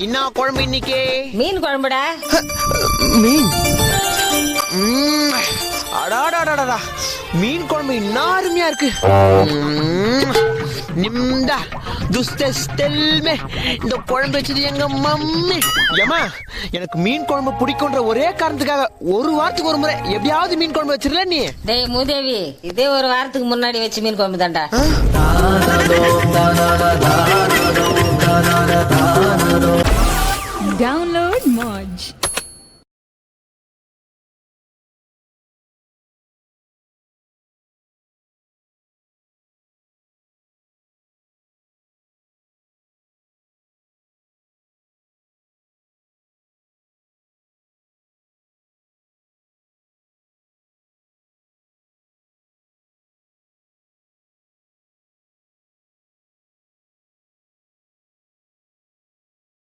என்ன குழம்பு இன்னைக்கு? மீன் குழம்புடா. மீன். அடாடாடாடா, மீன் குழம்பு என்ன அருமையா இருக்கு. நிம்டா துஸ்தெல்மே, இந்த குழம்பு வச்சது எங்க மம்மி. ஏமா, எனக்கு மீன் குழம்பு பிடிக்கும்ன்ற ஒரே காரணத்துக்காக ஒரு வாரத்துக்கு ஒரு முறை எப்படியாவது மீன் குழம்பு வச்சிடல நீ. டேய் மூதேவி, இதே ஒரு வாரத்துக்கு முன்னாடி வச்சு மீன் குழம்பு தான்டா.